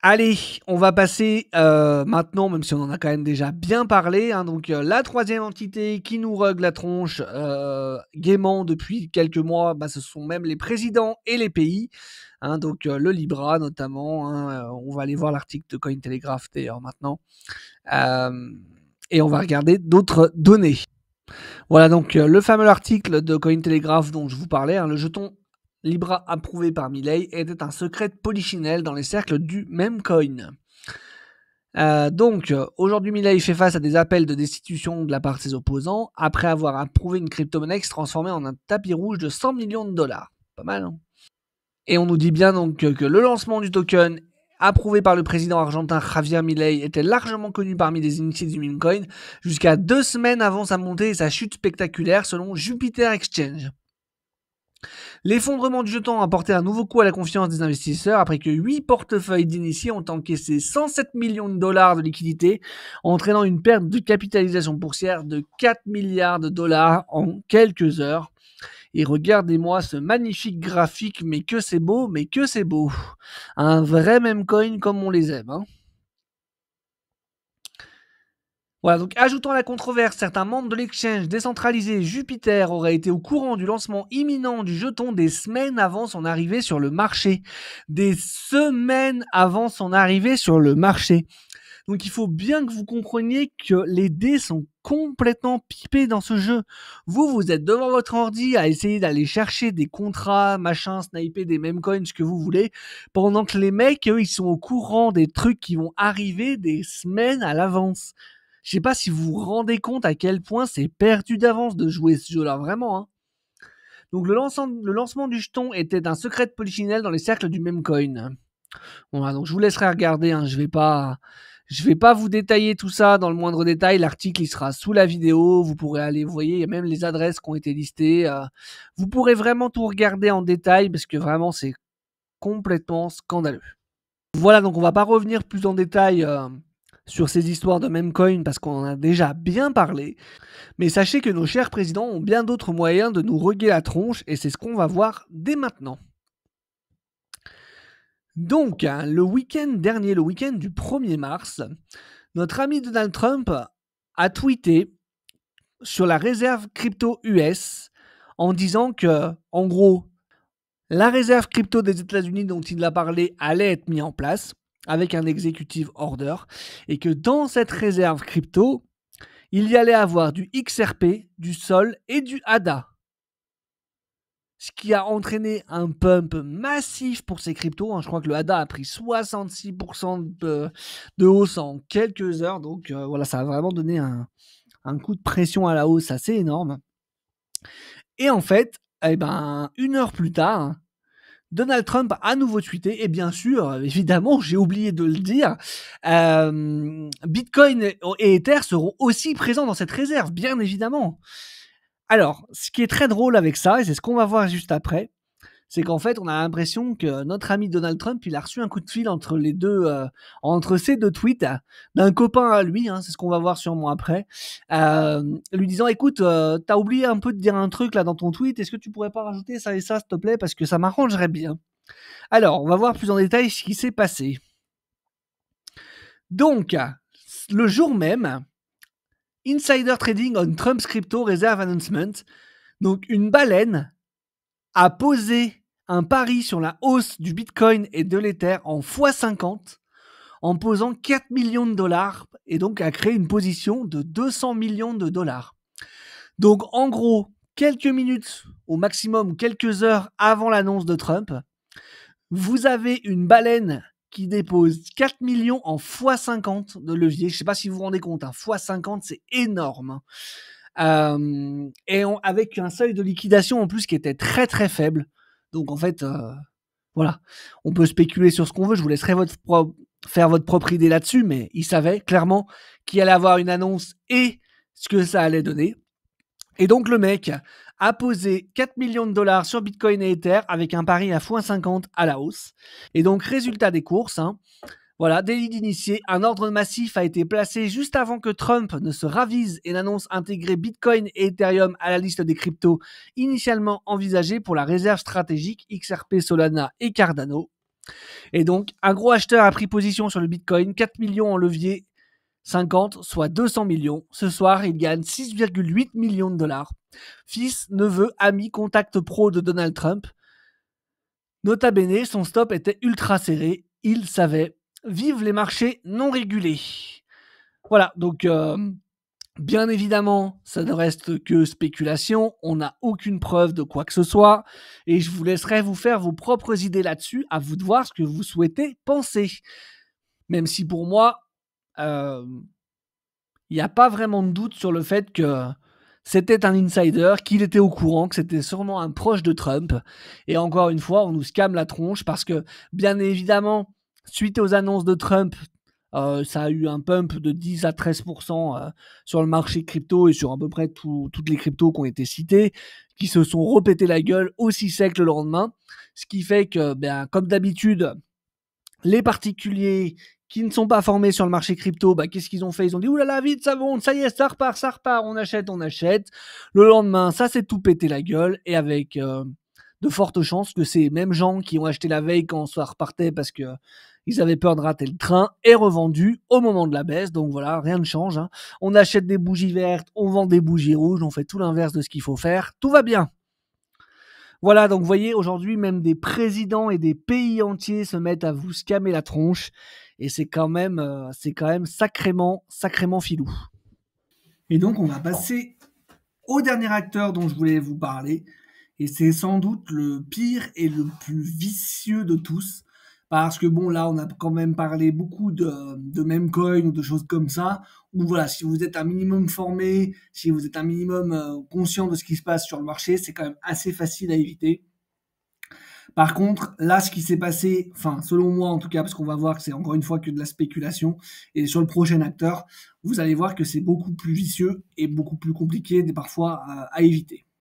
Allez, on va passer maintenant, même si on en a quand même déjà bien parlé, hein, donc la troisième entité qui nous règle la tronche gaiement depuis quelques mois, ce sont même les présidents et les pays, hein, donc le Libra notamment, hein, on va aller voir l'article de Cointelegraph d'ailleurs maintenant, euh, et on va regarder d'autres données. Voilà donc le fameux article de Cointelegraph dont je vous parlais, hein, le jeton Libra approuvé par Milei était un secret de polichinelle dans les cercles du même coin. Aujourd'hui, Milei fait face à des appels de destitution de la part de ses opposants après avoir approuvé une crypto-monnaie qui se transformait en un tapis rouge de 100 millions de dollars. Pas mal, hein. Et on nous dit bien donc que le lancement du token approuvé par le président argentin Javier Milei était largement connu parmi les initiés du meme coin jusqu'à 2 semaines avant sa montée et sa chute spectaculaire selon Jupiter Exchange. L'effondrement du jeton a porté un nouveau coup à la confiance des investisseurs après que 8 portefeuilles d'initiés ont encaissé 107 millions de dollars de liquidités, entraînant une perte de capitalisation boursière de 4 milliards de dollars en quelques heures. Et regardez-moi ce magnifique graphique, mais que c'est beau, mais que c'est beau. Un vrai meme coin comme on les aime, hein. Voilà, donc ajoutant à la controverse, certains membres de l'exchange décentralisé Jupiter auraient été au courant du lancement imminent du jeton des semaines avant son arrivée sur le marché. Des semaines avant son arrivée sur le marché. Donc il faut bien que vous compreniez que les dés sont complètement pipés dans ce jeu. Vous êtes devant votre ordi à essayer d'aller chercher des contrats, machin, sniper des meme coins, ce que vous voulez, pendant que les mecs, eux, ils sont au courant des trucs qui vont arriver des semaines à l'avance. Je sais pas si vous vous rendez compte à quel point c'est perdu d'avance de jouer ce jeu-là, vraiment, hein. Donc le lancement du jeton était un secret de polichinelle dans les cercles du meme coin. Voilà, donc je vous laisserai regarder, hein, je vais pas vous détailler tout ça dans le moindre détail. L'article, il sera sous la vidéo. Vous pourrez aller, vous voyez, il y a même les adresses qui ont été listées. Vous pourrez vraiment tout regarder en détail parce que vraiment, c'est complètement scandaleux. Voilà, donc on va pas revenir plus en détail sur ces histoires de meme coin parce qu'on en a déjà bien parlé. Mais sachez que nos chers présidents ont bien d'autres moyens de nous reguer la tronche et c'est ce qu'on va voir dès maintenant. Donc, le week-end dernier, le week-end du 1er mars, notre ami Donald Trump a tweeté sur la réserve crypto US en disant que, en gros, la réserve crypto des États-Unis dont il a parlé allait être mise en place avec un executive order et que dans cette réserve crypto, il y allait avoir du XRP, du SOL et du ADA. Ce qui a entraîné un pump massif pour ces cryptos, hein. Je crois que le ADA a pris 66% de hausse en quelques heures. Donc voilà, ça a vraiment donné un coup de pression à la hausse assez énorme. Et en fait, une heure plus tard, Donald Trump a à nouveau tweeté, et bien sûr, évidemment, j'ai oublié de le dire, Bitcoin et Ether seront aussi présents dans cette réserve, bien évidemment. Alors, ce qui est très drôle avec ça, et c'est ce qu'on va voir juste après, c'est qu'en fait, on a l'impression que notre ami Donald Trump, il a reçu un coup de fil entre les deux, entre ces deux tweets, d'un copain à lui, hein, c'est ce qu'on va voir sûrement après, lui disant, écoute, t'as oublié un peu de dire un truc là dans ton tweet, est-ce que tu pourrais pas rajouter ça et ça, s'il te plaît, parce que ça m'arrangerait bien. Alors, on va voir plus en détail ce qui s'est passé. Donc, le jour même, Insider Trading on Trump's Crypto Reserve Announcement, donc une baleine a posé un pari sur la hausse du Bitcoin et de l'Ether en x50 en posant 4 millions de dollars et donc a créé une position de 200 millions de dollars. Donc en gros, quelques minutes au maximum, quelques heures avant l'annonce de Trump, vous avez une baleine qui dépose 4 millions en x50 de levier. Je ne sais pas si vous vous rendez compte, hein, x50 c'est énorme. Avec un seuil de liquidation en plus qui était très très faible. Donc en fait, voilà, on peut spéculer sur ce qu'on veut. Je vous laisserai faire votre propre idée là-dessus, mais il savait clairement qu'il allait avoir une annonce et ce que ça allait donner. Et donc le mec a posé 4 millions de dollars sur Bitcoin et Ether avec un pari à x50 à la hausse. Et donc résultat des courses, hein, voilà, délit d'initié, un ordre massif a été placé juste avant que Trump ne se ravise et n'annonce intégrer Bitcoin et Ethereum à la liste des cryptos initialement envisagées pour la réserve stratégique XRP, Solana et Cardano. Et donc, un gros acheteur a pris position sur le Bitcoin, 4 millions en levier 50, soit 200 millions. Ce soir, il gagne 6,8 millions de dollars. Fils, neveu, ami, contact pro de Donald Trump. Nota bene, son stop était ultra serré. Il savait. Vive les marchés non régulés. Voilà, donc bien évidemment, ça ne reste que spéculation. On n'a aucune preuve de quoi que ce soit. Et je vous laisserai vous faire vos propres idées là-dessus. À vous de voir ce que vous souhaitez penser. Même si pour moi, il n'y a pas vraiment de doute sur le fait que c'était un insider, qu'il était au courant, que c'était sûrement un proche de Trump. Et encore une fois, on nous scamme la tronche parce que, bien évidemment, suite aux annonces de Trump, ça a eu un pump de 10 à 13% sur le marché crypto et sur à peu près toutes les cryptos qui ont été citées, qui se sont repété la gueule aussi sec le lendemain. Ce qui fait que, comme d'habitude, les particuliers qui ne sont pas formés sur le marché crypto, qu'est-ce qu'ils ont fait? Ils ont dit, oulala, vite, ça monte, ça y est, ça repart, on achète. Le lendemain, ça s'est tout pété la gueule, et avec de fortes chances que ces mêmes gens qui ont acheté la veille quand ça repartait parce que ils avaient peur de rater le train, est revendu au moment de la baisse. Donc voilà, rien ne change. On achète des bougies vertes, on vend des bougies rouges, on fait tout l'inverse de ce qu'il faut faire. Tout va bien. Voilà, donc vous voyez, aujourd'hui, même des présidents et des pays entiers se mettent à vous scammer la tronche. Et c'est quand même sacrément filou. Et donc, on va passer au dernier acteur dont je voulais vous parler. Et c'est sans doute le pire et le plus vicieux de tous. Parce que bon, là, on a quand même parlé beaucoup de meme coin ou de choses comme ça. Ou voilà, si vous êtes un minimum formé, si vous êtes un minimum conscient de ce qui se passe sur le marché, c'est quand même assez facile à éviter. Par contre, là, ce qui s'est passé, enfin, selon moi en tout cas, parce qu'on va voir que c'est encore une fois que de la spéculation, et sur le prochain acteur, vous allez voir que c'est beaucoup plus vicieux et beaucoup plus compliqué parfois à éviter.